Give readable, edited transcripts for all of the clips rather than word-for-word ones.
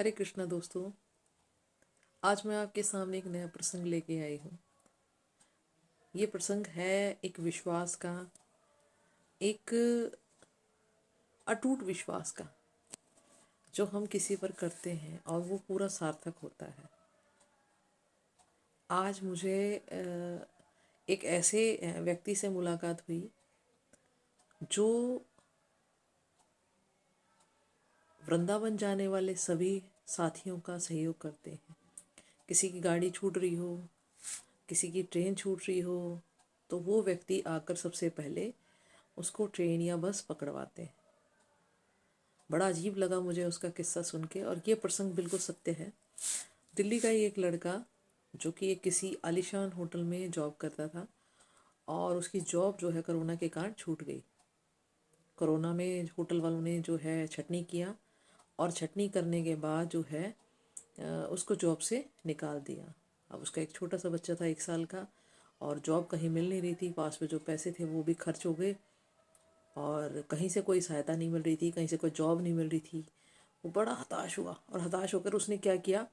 हरे कृष्णा दोस्तों। आज मैं आपके सामने एक नया प्रसंग लेके आई हूँ। ये प्रसंग है एक विश्वास का, एक अटूट विश्वास का, जो हम किसी पर करते हैं और वो पूरा सार्थक होता है। आज मुझे एक ऐसे व्यक्ति से मुलाकात हुई जो वृंदावन जाने वाले सभी साथियों का सहयोग करते हैं। किसी की गाड़ी छूट रही हो, किसी की ट्रेन छूट रही हो, तो वो व्यक्ति आकर सबसे पहले उसको ट्रेन या बस पकड़वाते हैं। बड़ा अजीब लगा मुझे उसका किस्सा सुन के, और ये प्रसंग बिल्कुल सत्य है। दिल्ली का ही एक लड़का जो कि एक किसी आलीशान होटल में जॉब करता था, और उसकी जॉब जो है कोरोना के कारण छूट गई। कोरोना में होटल वालों ने जो है छटनी किया, और छटनी करने के बाद जो है उसको जॉब से निकाल दिया। अब उसका एक छोटा सा बच्चा था 1 साल का, और जॉब कहीं मिल नहीं रही थी। पास में जो पैसे थे वो भी खर्च हो गए, और कहीं से कोई सहायता नहीं मिल रही थी, कहीं से कोई जॉब नहीं मिल रही थी। वो बड़ा हताश हुआ, और हताश होकर उसने क्या किया,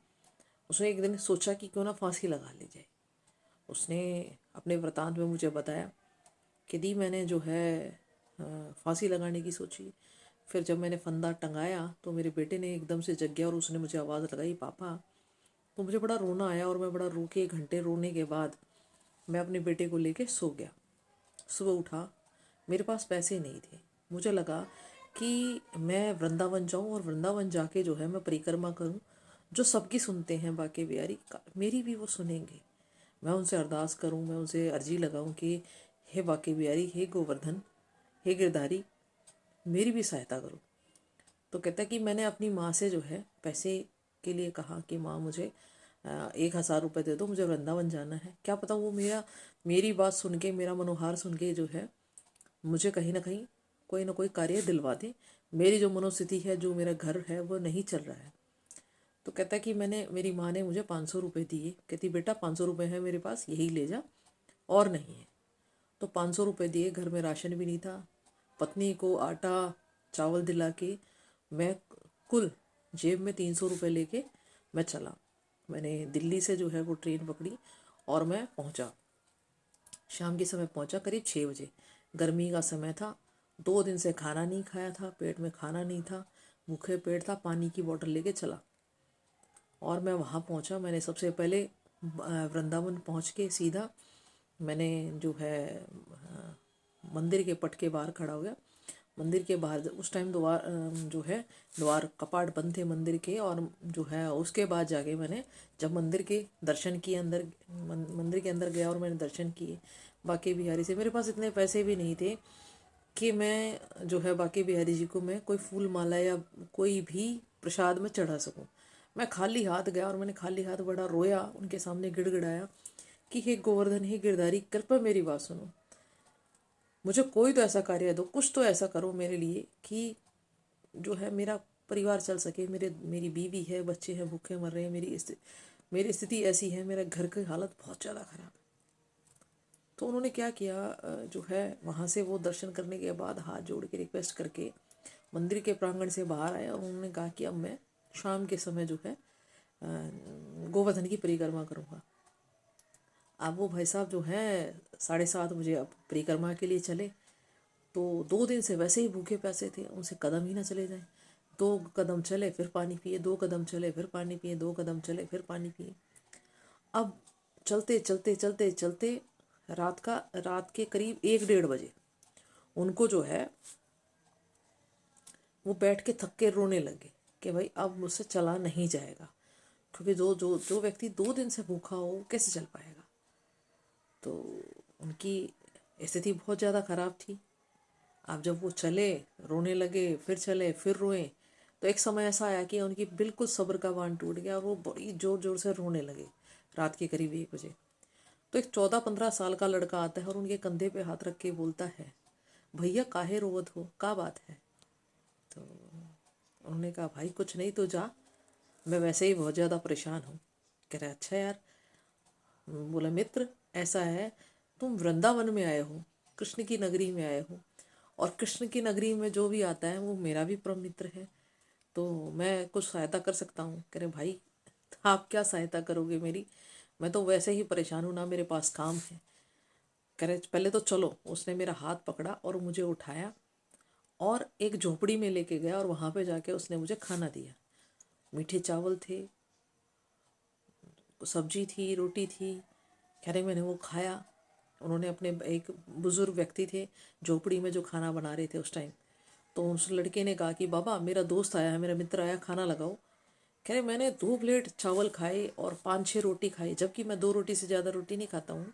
उसने एक दिन सोचा कि क्यों ना फांसी लगा ली जाए। उसने अपने वृतांत में मुझे बताया कि दी मैंने जो है फांसी लगाने की सोची। फिर जब मैंने फंदा टंगाया तो मेरे बेटे ने एकदम से जग गया, और उसने मुझे आवाज़ लगाई, पापा। तो मुझे बड़ा रोना आया, और मैं बड़ा रो के 1 घंटे रोने के बाद मैं अपने बेटे को लेके सो गया। सुबह उठा, मेरे पास पैसे नहीं थे। मुझे लगा कि मैं वृंदावन जाऊं, और वृंदावन जाके जो है मैं परिक्रमा करूं। जो सबकी सुनते हैं बाके बिहारी का, मेरी भी वो सुनेंगे। मैं उनसे अरदास करूं, मैं उनसे अर्जी लगाऊं कि हे बाके बिहारी, हे गोवर्धन, हे गिरधारी, मेरी भी सहायता करो। तो कहता है कि मैंने अपनी माँ से जो है पैसे के लिए कहा कि माँ मुझे 1,000 रुपये दे दो, मुझे वृंदावन जाना है। क्या पता वो मेरी बात सुन के, मेरा मनोहार सुन के जो है मुझे कहीं ना कहीं कोई ना कोई कार्य दिलवा दे। मेरी जो मनोस्थिति है, जो मेरा घर है, वो नहीं चल रहा है। तो कहता है कि मेरी माँ ने मुझे 500 रुपये दिए। कहती बेटा 500 रुपये है मेरे पास, यही ले जा, और नहीं है। तो 500 रुपये दिए। घर में राशन भी नहीं था। पत्नी को आटा चावल दिला के मैं कुल जेब में 300 रुपये लेके मैं चला। मैंने दिल्ली से जो है वो ट्रेन पकड़ी, और मैं पहुंचा। शाम के समय पहुंचा, करीब 6 बजे। गर्मी का समय था। 2 दिन से खाना नहीं खाया था, पेट में खाना नहीं था, भूखे पेट था। पानी की बोतल लेके चला, और मैं वहाँ पहुँचा। मैंने सबसे पहले वृंदावन पहुँच के सीधा मैंने जो है मंदिर के पट के बाहर खड़ा हो गया। मंदिर के बाहर उस टाइम जो है द्वार कपाट बंद थे मंदिर के, और जो है उसके बाद जाके मैंने जब मंदिर के दर्शन किए, मंदिर के अंदर गया और मैंने दर्शन किए बाके बिहारी से। मेरे पास इतने पैसे भी नहीं थे कि मैं जो है बाके बिहारी जी को मैं कोई फूल माला या कोई भी प्रसाद में चढ़ा सकूं। मैं खाली हाथ गया, और मैंने खाली हाथ बड़ा रोया, उनके सामने गिड़गिड़ाया कि हे गोवर्धन, हे गिरधारी, कृपया मेरी बात सुनो। मुझे कोई तो ऐसा कार्य दो, कुछ तो ऐसा करो मेरे लिए कि जो है मेरा परिवार चल सके। मेरी बीवी है, बच्चे हैं, भूखे मर रहे हैं। मेरी स्थिति ऐसी है, मेरे घर की हालत बहुत ज़्यादा खराब है। तो उन्होंने क्या किया, जो है वहाँ से वो दर्शन करने के बाद हाथ जोड़ के रिक्वेस्ट करके मंदिर के प्रांगण से बाहर आया, और उन्होंने कहा कि अब मैं शाम के समय जो है गोवर्धन की परिक्रमा करूँगा। अब वो भाई साहब जो हैं 7:30 बजे अब परिक्रमा के लिए चले। तो 2 दिन से वैसे ही भूखे प्यासे थे, उनसे कदम ही ना चले जाएं। 2 कदम चले फिर पानी पिए, 2 कदम चले फिर पानी पिए, 2 कदम चले फिर पानी पिए। अब चलते चलते चलते चलते रात के करीब 1 डेढ़ बजे उनको जो है वो बैठ के थक के रोने लगे कि भाई अब मुझसे चला नहीं जाएगा, क्योंकि जो जो जो व्यक्ति 2 दिन से भूखा हो वो कैसे चल पाएगा। तो उनकी स्थिति बहुत ज़्यादा ख़राब थी। अब जब वो चले, रोने लगे, फिर चले, फिर रोए, तो एक समय ऐसा आया कि उनकी बिल्कुल सब्र का बांध टूट गया, और वो बड़ी ज़ोर ज़ोर से रोने लगे। रात के करीब 1 बजे तो एक 14-15 साल का लड़का आता है, और उनके कंधे पे हाथ रख के बोलता है, भैया काहे रोवत हो, का बात है। तो उन्होंने कहा, भाई कुछ नहीं, तो जा, मैं वैसे ही बहुत ज़्यादा परेशान हूँ। कह रहे अच्छा यार। बोला मित्र, ऐसा है, तुम वृंदावन में आए हो, कृष्ण की नगरी में आए हो, और कृष्ण की नगरी में जो भी आता है वो मेरा भी परम मित्र है। तो मैं कुछ सहायता कर सकता हूँ। कह रहे भाई आप क्या सहायता करोगे मेरी, मैं तो वैसे ही परेशान हूँ ना, मेरे पास काम है। कह रहे पहले तो चलो। उसने मेरा हाथ पकड़ा और मुझे उठाया और एक झोपड़ी में लेके गया और वहाँ पे जाके उसने मुझे खाना दिया। मीठे चावल थे, सब्जी थी, रोटी थी। कह रहे मैंने वो खाया। उन्होंने अपने एक बुजुर्ग व्यक्ति थे झोपड़ी में जो खाना बना रहे थे उस टाइम, तो उस लड़के ने कहा कि बाबा मेरा दोस्त आया है, मेरा मित्र आया, खाना लगाओ। कह रहे मैंने 2 प्लेट चावल खाए और 5-6 रोटी खाई, जबकि मैं 2 रोटी से ज़्यादा रोटी नहीं खाता हूँ।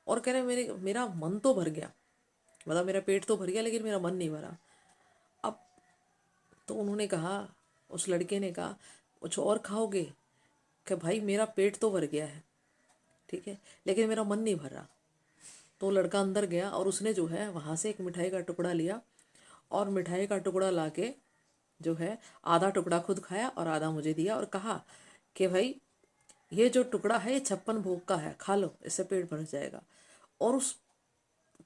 और कह रहे मेरा मन तो भर गया, मतलब मेरा पेट तो भर गया लेकिन मेरा मन नहीं भरा। अब तो उन्होंने कहा, उस लड़के ने कहा कुछ और खाओगे? कि भाई मेरा पेट तो भर गया है, ठीक है, लेकिन मेरा मन नहीं भर रहा। तो लड़का अंदर गया और उसने जो है वहाँ से एक मिठाई का टुकड़ा लिया और मिठाई का टुकड़ा लाके जो है आधा टुकड़ा खुद खाया और आधा मुझे दिया और कहा कि भाई ये जो टुकड़ा है ये 56 भोग का है, खा लो, इससे पेट भर जाएगा। और उस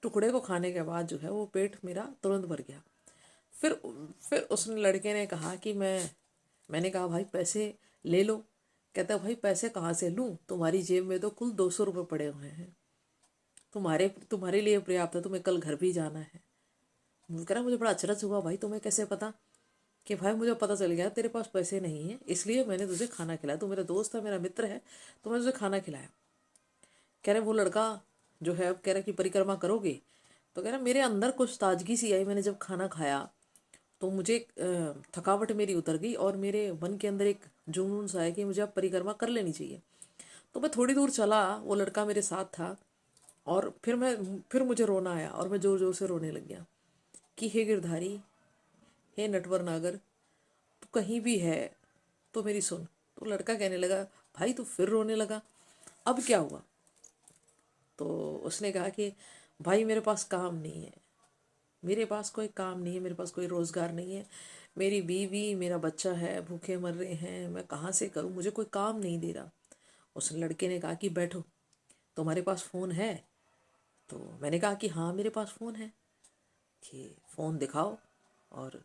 टुकड़े को खाने के बाद जो है वो पेट मेरा तुरंत भर गया। फिर फिर उस लड़के ने कहा कि मैंने कहा भाई पैसे ले लो। कहता भाई पैसे कहाँ से लूँ, तुम्हारी जेब में तो कुल 200 रुपये पड़े हुए हैं, तुम्हारे लिए पर्याप्त है, तुम्हें कल घर भी जाना है। कह रहा मुझे बड़ा अचरज हुआ, भाई तुम्हें कैसे पता? कि भाई मुझे पता चल गया तेरे पास पैसे नहीं है, इसलिए मैंने तुझे खाना खिलाया, तू मेरा दोस्त है, मेरा मित्र है, तो मैंने तुझे खाना खिलाया। कह रहे वो लड़का जो है अब कह रहा कि परिक्रमा करोगे? तो कह रहा मेरे अंदर कुछ ताजगी सी आई, मैंने जब खाना खाया तो मुझे थकावट मेरी उतर गई और मेरे मन के अंदर एक जुनून सा है कि मुझे अब परिक्रमा कर लेनी चाहिए। तो मैं थोड़ी दूर चला, वो लड़का मेरे साथ था, और फिर मुझे रोना आया और मैं ज़ोर ज़ोर से रोने लग गया कि हे गिरधारी, हे नटवर नागर, तू कहीं भी है तो मेरी सुन। तो लड़का कहने लगा भाई तू फिर रोने लगा, अब क्या हुआ? तो उसने कहा कि भाई मेरे पास काम नहीं है, मेरे पास कोई काम नहीं है, मेरे पास कोई रोज़गार नहीं है, मेरी बीवी मेरा बच्चा है भूखे मर रहे हैं, मैं कहाँ से करूँ, मुझे कोई काम नहीं दे रहा। उस लड़के ने कहा कि बैठो, तुम्हारे पास फ़ोन है? तो मैंने कहा कि हाँ मेरे पास फ़ोन है। कि फ़ोन दिखाओ और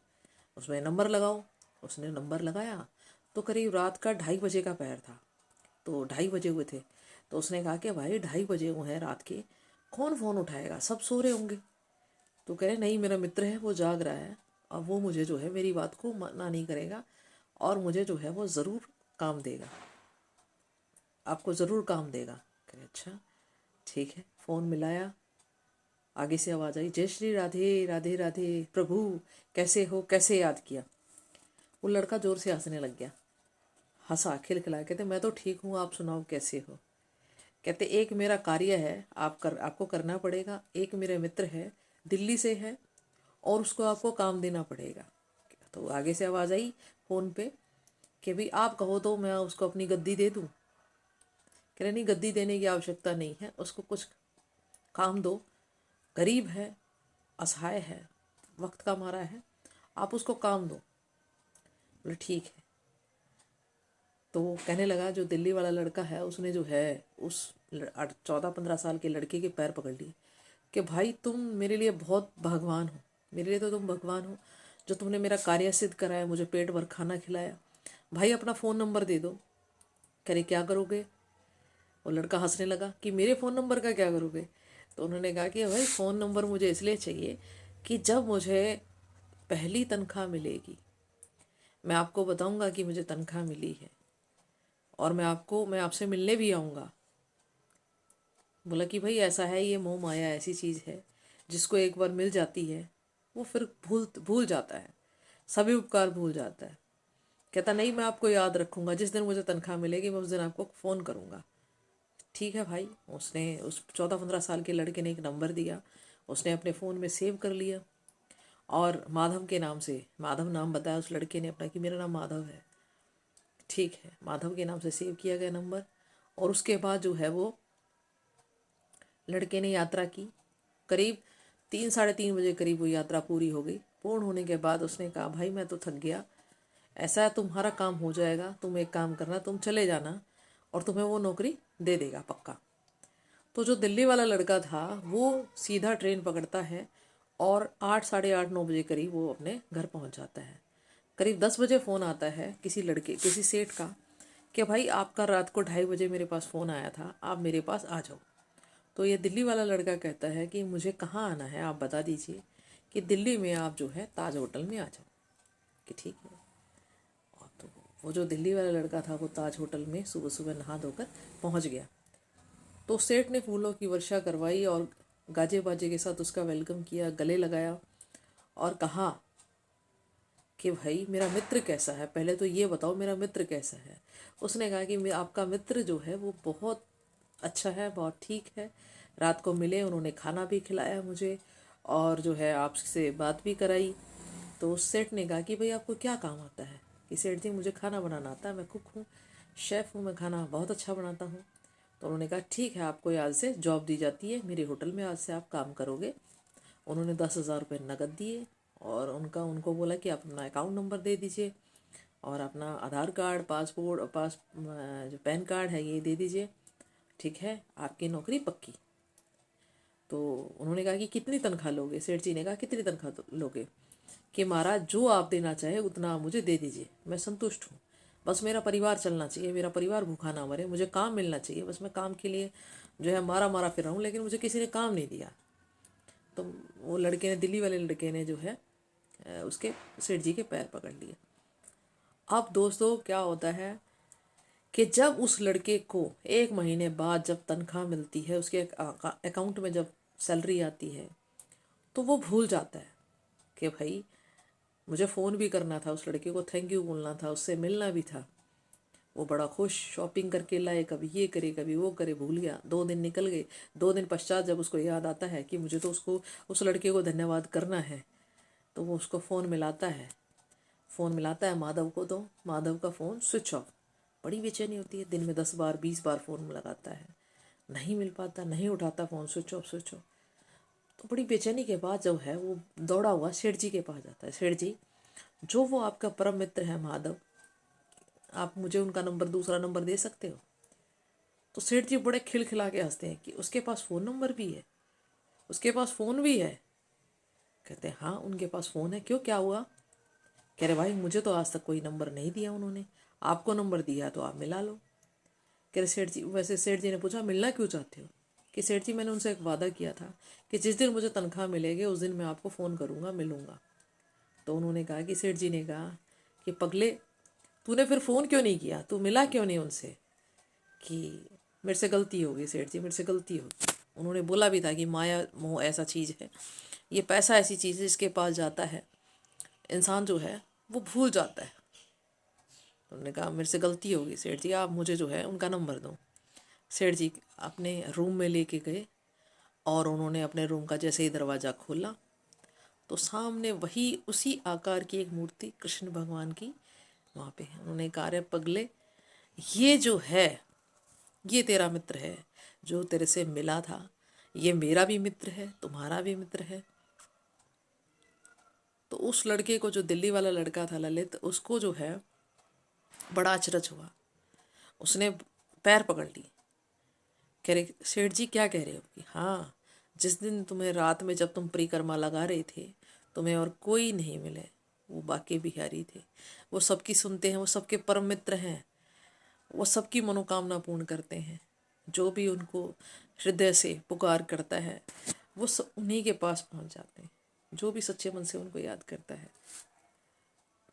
उसमें नंबर लगाओ। उसने नंबर लगाया तो करीब रात का 2:30 बजे का पहर था, तो 2:30 बजे हुए थे। तो उसने कहा कि भाई 2:30 बजे हुए हैं रात के, कौन फ़ोन उठाएगा, सब सो रहे होंगे। तो कह रहे नहीं मेरा मित्र है वो जाग रहा है, और वो मुझे जो है मेरी बात को मना नहीं करेगा और मुझे जो है वो ज़रूर काम देगा, आपको ज़रूर काम देगा। कह रहे अच्छा ठीक है। फ़ोन मिलाया, आगे से आवाज़ आई जय श्री राधे राधे राधे प्रभु, कैसे हो, कैसे याद किया? वो लड़का ज़ोर से हंसने लग गया, हंसा खिलखिला। कहते मैं तो ठीक हूँ, आप सुनाओ कैसे हो? कहते एक मेरा कार्य है, आपको करना पड़ेगा, एक मेरे मित्र है दिल्ली से है और उसको आपको काम देना पड़ेगा। तो आगे से आवाज़ आई फ़ोन पे कि भाई आप कहो तो मैं उसको अपनी गद्दी दे दूँ। कह रहे नहीं गद्दी देने की आवश्यकता नहीं है, उसको कुछ काम दो, गरीब है, असहाय है, वक्त का मारा है, आप उसको काम दो। बोले ठीक है। तो वो कहने लगा जो दिल्ली वाला लड़का है उसने जो है उस 14-15 साल के लड़के के पैर पकड़ लिए कि भाई तुम मेरे लिए बहुत भगवान हो, मेरे लिए तो तुम भगवान हो, जो तुमने मेरा कार्य सिद्ध कराया, मुझे पेट भर खाना खिलाया। भाई अपना फ़ोन नंबर दे दो। करे क्या करोगे? वो लड़का हंसने लगा कि मेरे फ़ोन नंबर का क्या करोगे? तो उन्होंने कहा कि भाई फ़ोन नंबर मुझे इसलिए चाहिए कि जब मुझे पहली तनख्वाह मिलेगी मैं आपको बताऊंगा कि मुझे तनख्वाह मिली है और मैं आपसे मिलने भी आऊँगा। बोला कि भाई ऐसा है, ये मोह माया ऐसी चीज़ है जिसको एक बार मिल जाती है वो फिर भूल जाता है, सभी उपकार भूल जाता है। कहता नहीं मैं आपको याद रखूँगा, जिस दिन मुझे तनख्वाह मिलेगी मैं उस दिन आपको फ़ोन करूँगा। ठीक है भाई। उसने उस 14-15 साल के लड़के ने एक नंबर दिया, उसने अपने फ़ोन में सेव कर लिया और माधव के नाम से, माधव नाम बताया उस लड़के ने अपना कि मेरा नाम माधव है। ठीक है, माधव के नाम से सेव किया गया नंबर। और उसके बाद जो है वो लड़के ने यात्रा की। करीब 3-3:30 बजे करीब वो यात्रा पूरी हो गई। पूर्ण होने के बाद उसने कहा भाई मैं तो थक गया, ऐसा है तुम्हारा काम हो जाएगा, तुम एक काम करना, तुम चले जाना और तुम्हें वो नौकरी दे देगा पक्का। तो जो दिल्ली वाला लड़का था वो सीधा ट्रेन पकड़ता है और 8, 8:30, 9 बजे करीब वो अपने घर पहुंच जाता है। करीब 10 बजे फ़ोन आता है किसी सेठ का कि भाई आपका रात को 2:30 बजे मेरे पास फ़ोन आया था, आप मेरे पास आ जाओ। तो ये दिल्ली वाला लड़का कहता है कि मुझे कहाँ आना है, आप बता दीजिए कि दिल्ली में आप जो है ताज होटल में आ जाओ। कि ठीक है। और तो वो जो दिल्ली वाला लड़का था वो ताज होटल में सुबह सुबह नहा धोकर पहुँच गया। तो सेठ ने फूलों की वर्षा करवाई और गाजे बाजे के साथ उसका वेलकम किया, गले लगाया और कहा कि भाई मेरा मित्र कैसा है, पहले तो ये बताओ मेरा मित्र कैसा है। उसने कहा कि आपका मित्र जो है वो बहुत अच्छा है, बहुत ठीक है। रात को मिले, उन्होंने खाना भी खिलाया मुझे और जो है आपसे बात भी कराई। तो उस सेठ ने कहा कि भाई आपको क्या काम आता है। कि सेठ जी मुझे खाना बनाना आता है, मैं कुक हूँ, शेफ़ हूँ, मैं खाना बहुत अच्छा बनाता हूँ। तो उन्होंने कहा ठीक है, आपको आज से जॉब दी जाती है, मेरे होटल में आज से आप काम करोगे। उन्होंने 10,000 रुपये नकद दिए और उनको बोला कि आप अपना अकाउंट नंबर दे दीजिए और अपना आधार कार्ड, पासपोर्ट, जो पैन कार्ड है ये दे दीजिए, ठीक है, आपकी नौकरी पक्की। तो उन्होंने कहा कि कितनी तनख्वाह लोगे। सेठ जी ने कहा कितनी तनख्वाह लोगे। कि महाराज जो आप देना चाहे उतना आप मुझे दे दीजिए, मैं संतुष्ट हूँ। बस मेरा परिवार चलना चाहिए, मेरा परिवार भूखा ना मरे, मुझे काम मिलना चाहिए। बस मैं काम के लिए जो है मारा मारा फिर रहा हूँ, लेकिन मुझे किसी ने काम नहीं दिया। तो वो लड़के ने, दिल्ली वाले लड़के ने जो है उसके सेठ जी के पैर पकड़ लिए। अब दोस्तों क्या होता है कि जब उस लड़के को 1 महीने बाद जब तनख्वाह मिलती है, उसके अकाउंट में जब सैलरी आती है, तो वो भूल जाता है कि भाई मुझे फ़ोन भी करना था, उस लड़के को थैंक यू बोलना था, उससे मिलना भी था। वो बड़ा खुश शॉपिंग करके लाए, कभी ये करे कभी वो करे, भूल गया। 2 दिन निकल गए। 2 दिन पश्चात जब उसको याद आता है कि मुझे तो उस लड़के को धन्यवाद करना है, तो वो उसको फ़ोन मिलाता है। माधव को, तो माधव का फ़ोन स्विच ऑफ। बड़ी बेचैनी होती है, दिन में 10 बार 20 बार फ़ोन लगाता है, नहीं मिल पाता, नहीं उठाता phone, switch off switch off. तो बड़ी बेचैनी के बाद जो है वो दौड़ा हुआ सेठ जी के पास जाता है। सेठ जी, जो वो आपका परम मित्र है माधव, आप मुझे उनका नंबर, दूसरा नंबर दे सकते हो। तो सेठ जी बड़े खिलखिला के हंसते हैं कि उसके पास फ़ोन नंबर भी है, उसके पास फ़ोन भी है। कहते हैं हाँ उनके पास फ़ोन है, क्यों, क्या हुआ। कह रहे भाई मुझे तो आज तक कोई नंबर नहीं दिया उन्होंने, आपको नंबर दिया तो आप मिला लो। कह रहे सेठ जी, वैसे सेठ जी ने पूछा मिलना क्यों चाहते हो। कि सेठ जी मैंने उनसे एक वादा किया था कि जिस दिन मुझे तनख्वाह मिलेगी उस दिन मैं आपको फ़ोन करूँगा, मिलूँगा। तो उन्होंने कहा कि सेठ जी ने कहा कि पगले, तूने फिर फ़ोन क्यों नहीं किया, तू मिला क्यों नहीं उनसे। कि मेरे से गलती होगी सेठ जी, मेरे से गलती होगी। उन्होंने बोला भी था कि माया मोह ऐसा चीज़ है, ये पैसा ऐसी चीज़ है जिसके पास जाता है इंसान जो है वो भूल जाता है। तो उन्होंने कहा मेरे से गलती होगी सेठ जी, आप मुझे जो है उनका नंबर दो। सेठ जी अपने रूम में लेके गए और उन्होंने अपने रूम का जैसे ही दरवाज़ा खोला तो सामने वही उसी आकार की एक मूर्ति कृष्ण भगवान की वहाँ पे है। उन्होंने कहा रे पगले, ये जो है ये तेरा मित्र है जो तेरे से मिला था, ये मेरा भी मित्र है, तुम्हारा भी मित्र है। तो उस लड़के को, जो दिल्ली वाला लड़का था ललित, उसको जो है बड़ा अचरज हुआ। उसने पैर पकड़ ली। कह रहे सेठ जी क्या कह रहे हो। कि हाँ, जिस दिन तुम्हें रात में जब तुम परिक्रमा लगा रहे थे तुम्हें और कोई नहीं मिले, वो बाके बिहारी थे। वो सबकी सुनते हैं, वो सबके परम मित्र हैं, वो सबकी मनोकामना पूर्ण करते हैं। जो भी उनको हृदय से पुकार करता है वो उन्हीं के पास पहुंच जाते हैं, जो भी सच्चे मन से उनको याद करता है।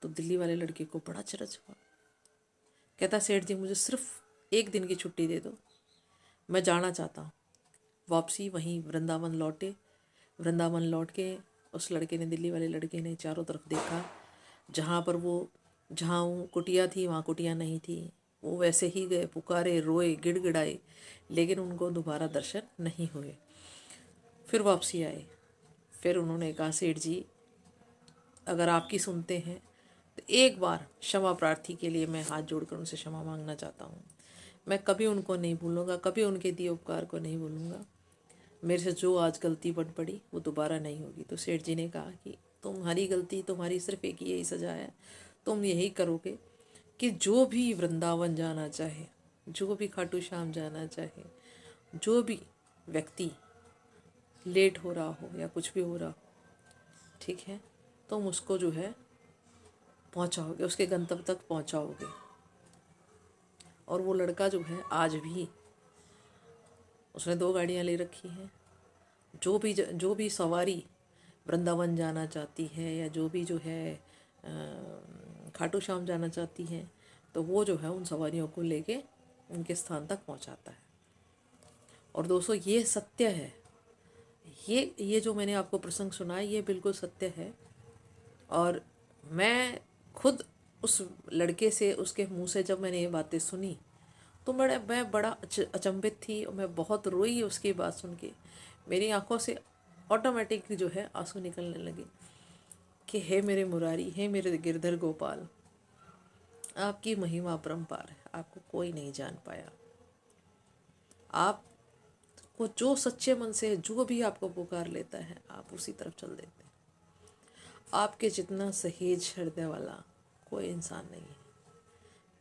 तो दिल्ली वाले लड़के को बड़ा चरच हुआ। कहता सेठ जी मुझे सिर्फ 1 दिन की छुट्टी दे दो, मैं जाना चाहता हूँ। वापसी वहीं वृंदावन लौटे। वृंदावन लौट के उस लड़के ने, दिल्ली वाले लड़के ने चारों तरफ देखा। जहाँ वो कुटिया थी वहाँ कुटिया नहीं थी। वो वैसे ही गए, पुकारे, रोए, गिड़गिड़ाए, लेकिन उनको दोबारा दर्शन नहीं हुए। फिर वापसी आए। फिर उन्होंने कहा सेठ जी अगर आपकी सुनते हैं तो एक बार क्षमा प्रार्थी के लिए मैं हाथ जोड़कर उनसे क्षमा मांगना चाहता हूँ। मैं कभी उनको नहीं भूलूंगा, कभी उनके दिए उपकार को नहीं भूलूंगा। मेरे से जो आज गलती बन पड़ी वो दोबारा नहीं होगी। तो सेठ जी ने कहा कि तुम्हारी गलती, तुम्हारी सिर्फ एक ही यही सज़ा है, तुम यही करोगे कि जो भी वृंदावन जाना चाहे, जो भी खाटू श्याम जाना चाहे, जो भी व्यक्ति लेट हो रहा हो या कुछ भी हो रहा हो, ठीक है, तुम उसको जो है पहुंचाओगे, उसके गंतव्य तक पहुंचाओगे। और वो लड़का जो है आज भी, उसने 2 गाड़ियां ले रखी हैं। जो भी सवारी वृंदावन जाना चाहती है या जो भी जो है खाटू श्याम जाना चाहती है, तो वो जो है उन सवारियों को लेके उनके स्थान तक पहुंचाता है। और दोस्तों ये सत्य है, ये जो मैंने आपको प्रसंग सुनाया ये बिल्कुल सत्य है। और मैं खुद उस लड़के से, उसके मुंह से जब मैंने ये बातें सुनी तो मैं बड़ा अचंभित थी और मैं बहुत रोई उसकी बात सुन के। मेरी आंखों से ऑटोमेटिकली जो है आंसू निकलने लगे कि हे मेरे मुरारी, हे मेरे गिरधर गोपाल, आपकी महिमा अपरंपार है, आपको कोई नहीं जान पाया। आपको जो सच्चे मन से जो भी आपको पुकार लेता है, आप उसी तरफ चल देते हैं। आपके जितना सहेज हृदय वाला कोई इंसान नहीं है,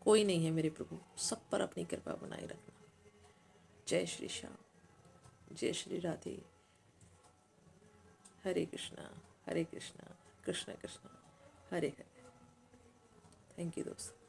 कोई नहीं है मेरे प्रभु। सब पर अपनी कृपा बनाए रखना। जय श्री श्याम, जय श्री राधे। हरे कृष्णा कृष्ण कृष्ण हरे हरे। थैंक यू दोस्तों।